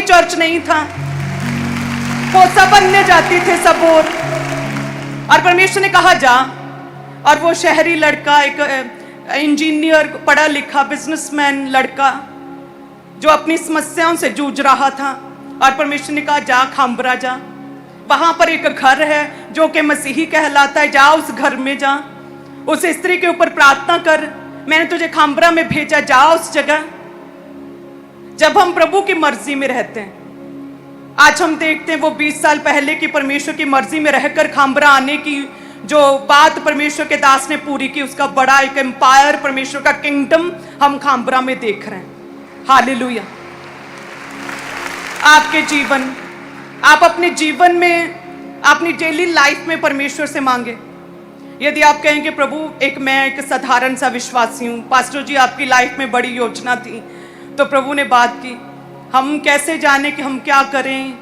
Church नहीं था, वो सब बनने जाती थे सब और परमेश्वर ने कहा जा। और वो शहरी लड़का, एक इंजीनियर, पढ़ा लिखा बिजनेसमैन लड़का जो अपनी समस्याओं से जूझ रहा था, और परमेश्वर ने कहा जा खांबरा जा, वहां पर एक घर है जो कि मसीही कहलाता है, जा उस घर में जा, उस स्त्री के ऊपर प्रार्थना कर, मैंने तुझे खांबरा में भेजा, जा उस जगह। जब हम प्रभु की मर्जी में रहते हैं, आज हम देखते हैं वो 20 साल पहले की परमेश्वर की मर्जी में रहकर खांबरा आने की जो बात परमेश्वर के दास ने पूरी की, उसका बड़ा एक एम्पायर, परमेश्वर का किंगडम हम खांबरा में देख रहे हैं। हालेलुया। आपके जीवन, आप अपने जीवन में, अपनी डेली लाइफ में परमेश्वर से मांगे। यदि आप कहेंगे प्रभु मैं एक साधारण सा विश्वासी हूँ, पास्टर जी आपकी लाइफ में बड़ी योजना थी, तो प्रभु ने बात की, हम कैसे जाने कि हम क्या करें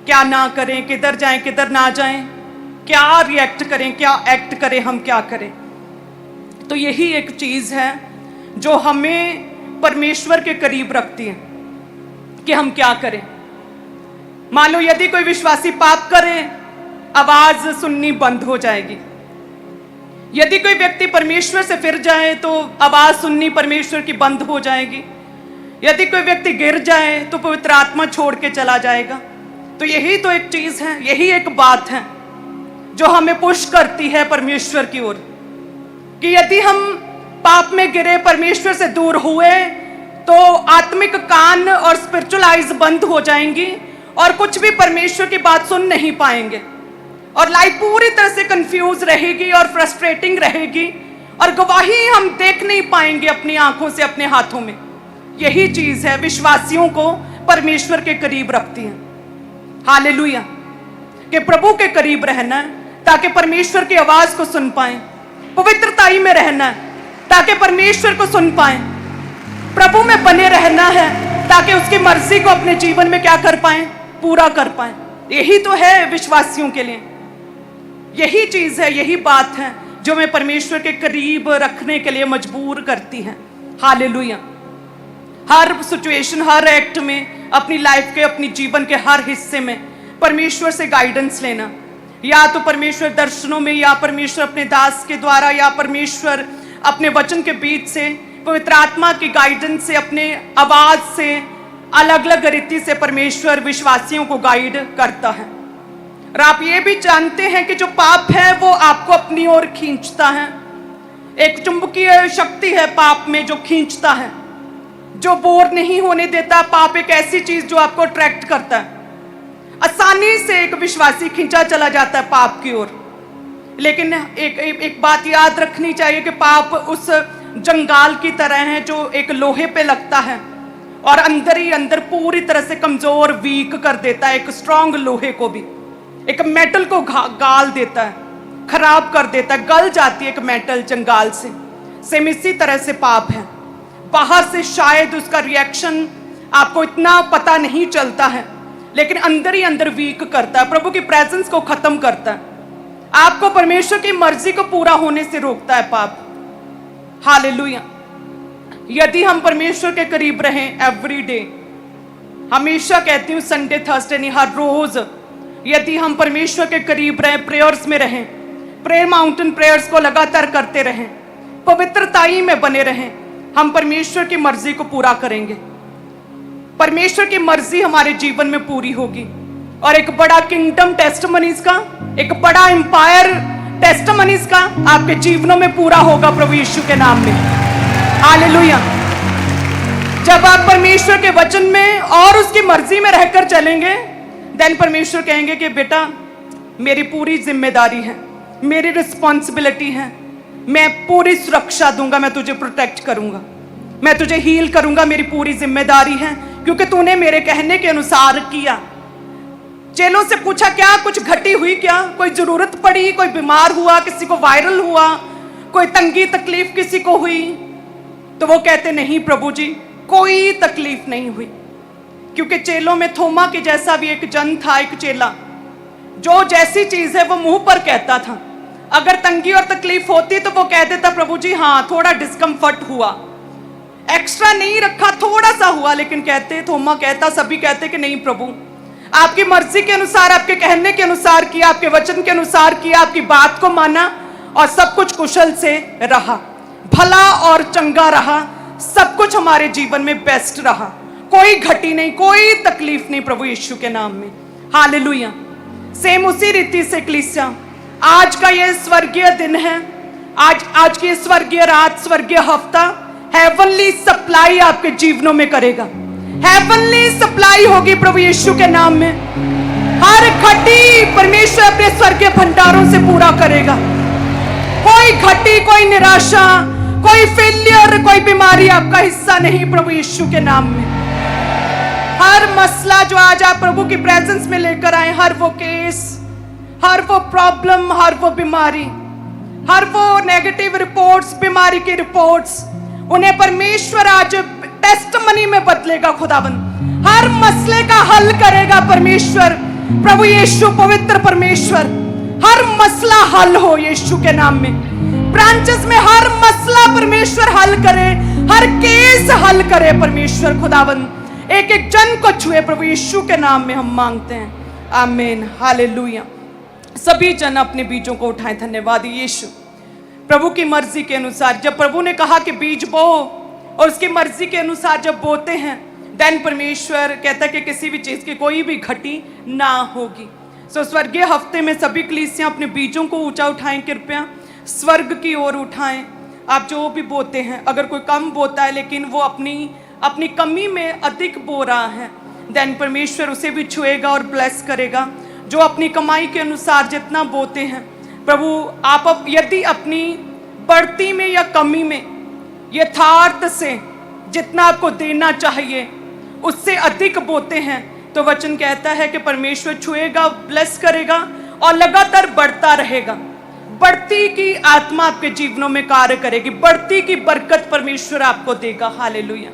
क्या ना करें, किधर जाएं किधर ना जाएं, क्या रिएक्ट करें क्या एक्ट करें, हम क्या करें। तो यही एक चीज है जो हमें परमेश्वर के करीब रखती है कि हम क्या करें। मान लो यदि कोई विश्वासी पाप करे, आवाज सुननी बंद हो जाएगी। यदि कोई व्यक्ति परमेश्वर से फिर जाए तो आवाज सुननी परमेश्वर की बंद हो जाएगी। यदि कोई व्यक्ति गिर जाए तो पवित्र आत्मा छोड़ के चला जाएगा। तो यही तो एक चीज है, यही एक बात है जो हमें पुश करती है परमेश्वर की ओर, कि यदि हम पाप में गिरे, परमेश्वर से दूर हुए, तो आत्मिक कान और स्पिरिचुअल आइज बंद हो जाएंगी और कुछ भी परमेश्वर की बात सुन नहीं पाएंगे, और लाइफ पूरी तरह से कंफ्यूज रहेगी और फ्रस्ट्रेटिंग रहेगी, और गवाही हम देख नहीं पाएंगे अपनी आंखों से, अपने हाथों में। यही चीज है विश्वासियों को परमेश्वर के करीब रखती है। हालेलुया। कि प्रभु के करीब रहना है ताकि परमेश्वर की आवाज को सुन पाए, पवित्रताई में रहना है ताकि परमेश्वर को सुन पाए, प्रभु में बने रहना है ताकि उसकी मर्जी को अपने जीवन में क्या कर पाए, पूरा कर पाए। यही तो है विश्वासियों के लिए, यही चीज है, यही बात है जो हमें परमेश्वर के करीब रखने के लिए मजबूर करती है। हालेलुया। हर सिचुएशन, हर एक्ट में, अपनी लाइफ के, अपनी जीवन के हर हिस्से में परमेश्वर से गाइडेंस लेना, या तो परमेश्वर दर्शनों में, या परमेश्वर अपने दास के द्वारा, या परमेश्वर अपने वचन के बीच से, पवित्र आत्मा की गाइडेंस से, अपने आवाज से, अलग अलग रीति से परमेश्वर विश्वासियों को गाइड करता है। और आप ये भी जानते हैं कि जो पाप है वो आपको अपनी ओर खींचता है। एक चुंबकीय शक्ति है पाप में जो खींचता है, जो बोर नहीं होने देता। पाप एक ऐसी चीज जो आपको अट्रैक्ट करता है, आसानी से एक विश्वासी खींचा चला जाता है पाप की ओर। लेकिन एक बात याद रखनी चाहिए कि पाप उस जंगाल की तरह है जो एक लोहे पे लगता है और अंदर ही अंदर पूरी तरह से कमजोर, वीक कर देता है। एक स्ट्रांग लोहे को भी, एक मेटल को गाल देता है, खराब कर देता है, गल जाती है एक मेटल जंगाल से। सेम इसी तरह से पाप है। बाहर से शायद उसका रिएक्शन आपको इतना पता नहीं चलता है, लेकिन अंदर ही अंदर वीक करता है, प्रभु की प्रेजेंस को खत्म करता है, आपको परमेश्वर की मर्जी को पूरा होने से रोकता है पाप। हालेलुया। यदि हम परमेश्वर के करीब रहें एवरी डे, हमेशा कहती हूँ संडे थर्सडे नहीं, हर रोज यदि हम परमेश्वर के करीब रहें, प्रेयर्स में रहें, प्रेयर माउंटेन प्रेयर्स को लगातार करते रहें, पवित्रताई में बने रहें, हम परमेश्वर की मर्जी को पूरा करेंगे। परमेश्वर की मर्जी हमारे जीवन में पूरी होगी और एक बड़ा किंगडम टेस्टमनीज का, एक बड़ा एम्पायर टेस्टमनीज का आपके जीवनों में पूरा होगा प्रभु यीशु के नाम में। हालेलुया। जब आप परमेश्वर के वचन में और उसकी मर्जी में रहकर चलेंगे, देन परमेश्वर कहेंगे कि बेटा मेरी पूरी जिम्मेदारी है, मेरी रिस्पॉन्सिबिलिटी है, मैं पूरी सुरक्षा दूंगा, मैं तुझे प्रोटेक्ट करूंगा, मैं तुझे हील करूंगा, मेरी पूरी जिम्मेदारी है क्योंकि तूने मेरे कहने के अनुसार किया। चेलों से पूछा क्या कुछ घटी हुई, क्या कोई जरूरत पड़ी, कोई बीमार हुआ, किसी को वायरल हुआ, कोई तंगी तकलीफ किसी को हुई? तो वो कहते नहीं प्रभु जी कोई तकलीफ नहीं हुई, क्योंकि चेलों में थोमा के जैसा भी एक जन था, एक चेला जो जैसी चीज है वो मुंह पर कहता था। अगर तंगी और तकलीफ होती तो वो कह देता प्रभु जी हाँ थोड़ा डिस्कम्फर्ट हुआ, एक्स्ट्रा नहीं रखा, थोड़ा सा हुआ, लेकिन कहते, थोमा कहता, सभी कहते कि नहीं प्रभु, आपकी मर्जी के अनुसार, आपके कहने के अनुसार किया, आपके वचन के अनुसार किया, आपकी बात को माना और सब कुछ कुशल से रहा, भला और चंगा रहा, सब कुछ हमारे जीवन में बेस्ट रहा, कोई घटी नहीं, कोई तकलीफ नहीं प्रभु यीशु के नाम में। हालेलुया। सेम उसी रीति से कलीसिया, आज का ये स्वर्गीय दिन है, आज की स्वर्गीय रात, स्वर्गीय हफ्ता हेवनली सप्लाई आपके जीवनों में करेगा। हेवनली सप्लाई होगी प्रभु यीशु के नाम में। हर घटी परमेश्वर अपने स्वर्गीय भंडारों से पूरा करेगा। कोई घटी, कोई निराशा, कोई फेलियर, कोई बीमारी आपका हिस्सा नहीं प्रभु यीशु के नाम में। हर मसला जो आज आप प्रभु की प्रेजेंस में लेकर आए, हर वो केस, हर वो प्रॉब्लम, हर वो बीमारी, हर वो नेगेटिव रिपोर्ट्स, बीमारी की रिपोर्ट्स, उन्हें परमेश्वर आज टेस्टमनी में बदलेगा खुदाबंद। हर मसले का हल करेगा परमेश्वर, प्रभु यीशु पवित्र परमेश्वर। हर मसला हल हो यीशु के नाम में। ब्रांचेस में हर मसला परमेश्वर हल करे, हर केस हल करे परमेश्वर खुदाबंद। एक एक जन को छुए प्रभु यीशु के नाम में हम मांगते हैं, आमीन, हालेलुया। सभी जन अपने बीजों को उठाएं। धन्यवाद यीशु। प्रभु की मर्जी के अनुसार, जब प्रभु ने कहा कि बीज बो और उसकी मर्जी के अनुसार जब बोते हैं, देन परमेश्वर कहता है कि किसी भी चीज की कोई भी घटी ना होगी। सो स्वर्गीय हफ्ते में सभी कलीसियां अपने बीजों को ऊंचा उठाएं, कृपया स्वर्ग की ओर उठाएं। आप जो भी बोते हैं, अगर कोई कम बोता है लेकिन वो अपनी कमी में अधिक बो रहा है, देन परमेश्वर उसे भी छुएगा और ब्लेस करेगा। जो अपनी कमाई के अनुसार जितना बोते हैं, प्रभु आप यदि अपनी बढ़ती में या कमी में यथार्थ से जितना आपको देना चाहिए उससे अधिक बोते हैं, तो वचन कहता है कि परमेश्वर छुएगा, ब्लेस करेगा और लगातार बढ़ता रहेगा। बढ़ती की आत्मा आपके जीवनों में कार्य करेगी, बढ़ती की बरकत परमेश्वर आपको देगा। हालेलुया।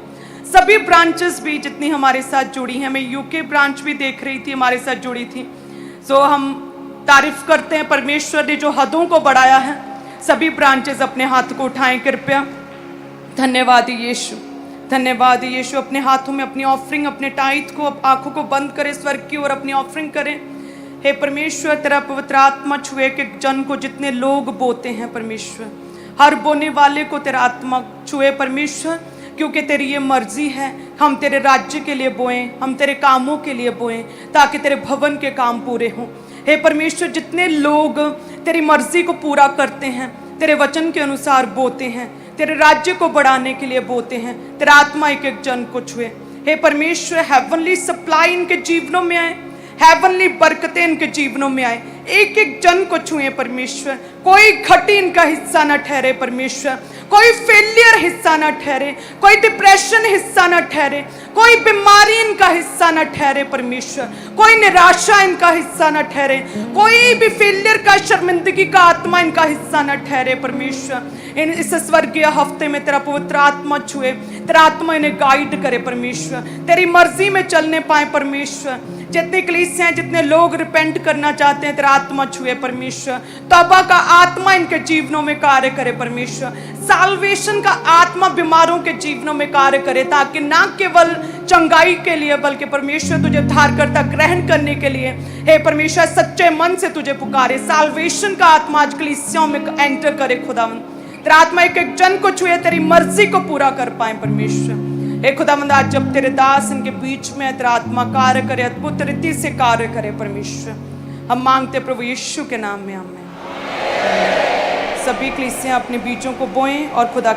सभी ब्रांचेस भी जितनी हमारे साथ जुड़ी हैं, मैं यूके ब्रांच भी देख रही थी, हमारे साथ जुड़ी थी। सो हम तारीफ करते हैं परमेश्वर ने जो हदों को बढ़ाया है। सभी ब्रांचेस अपने हाथ को उठाएं कृपया। धन्यवाद यीशु, धन्यवाद यीशु। अपने हाथों में अपनी ऑफरिंग, अपने टाइट को, आंखों को बंद करें स्वर्ग की ओर, अपनी ऑफरिंग करें। हे परमेश्वर, तेरा पवित्र आत्मा छुए के जन को, जितने लोग बोते हैं परमेश्वर, हर बोने वाले को तेरा आत्मा छुए परमेश्वर, क्योंकि तेरी ये मर्जी है। हम तेरे राज्य के लिए बोएं, हम तेरे कामों के लिए बोएं, ताकि तेरे भवन के काम पूरे हों। हे परमेश्वर, जितने लोग तेरी मर्जी को पूरा करते हैं, तेरे वचन के अनुसार बोते हैं, तेरे राज्य को बढ़ाने के लिए बोते हैं, तेरा आत्मा एक एक जन को छुए। हे परमेश्वर, हेवनली सप्लाई इनके जीवनों में आए, हेवनली बरकतें इनके जीवनों में आए, एक एक जन को छुए परमेश्वर। कोई घटी इनका हिस्सा न ठहरे परमेश्वर, कोई फेलियर हिस्सा न ठहरे, कोई डिप्रेशन हिस्सा न ठहरे, कोई बीमारी इनका हिस्सा न ठहरे परमेश्वर, कोई निराशा इनका हिस्सा न ठहरे, कोई भी फेलियर का, शर्मिंदगी का आत्मा इनका हिस्सा न ठहरे परमेश्वर। इस स्वर्गीय हफ्ते में तेरा पवित्र आत्मा छुए, तेरा आत्मा इन्हें गाइड करे परमेश्वर, तेरी मर्जी में चलने पाए परमेश्वर। जितने कलीसियां, जितने लोग रिपेंट करना चाहते हैं, तेरा आत्मा छुए परमेश्वर। तौबा का आत्मा इनके जीवनों में कार्य करे परमेश्वर। साल्वेशन का आत्मा बीमारों के जीवनों में कार्य करे, ताकि ना केवल चंगाई के लिए बल्कि परमेश्वर तुझे उद्धारकर्ता ग्रहण करने के लिए, हे परमेश्वर, सच्चे मन से तुझे पुकारे। साल्वेशन का आत्मा आज कलीसियाओं में एंटर करे खुदावंद। तेरा आत्मा एक एक जन को छुए, तेरी मर्जी को पूरा कर पाए परमेश्वर। हे खुदावंद, आज जब तेरे दास इनके बीच में, तेरा आत्मा कार्य करे, अद्भुत रीति से कार्य करे परमेश्वर। हम मांगते प्रभु यीशु के नाम में, आमीन। सभी कलीसियां अपने बीजों को बोएं और खुदा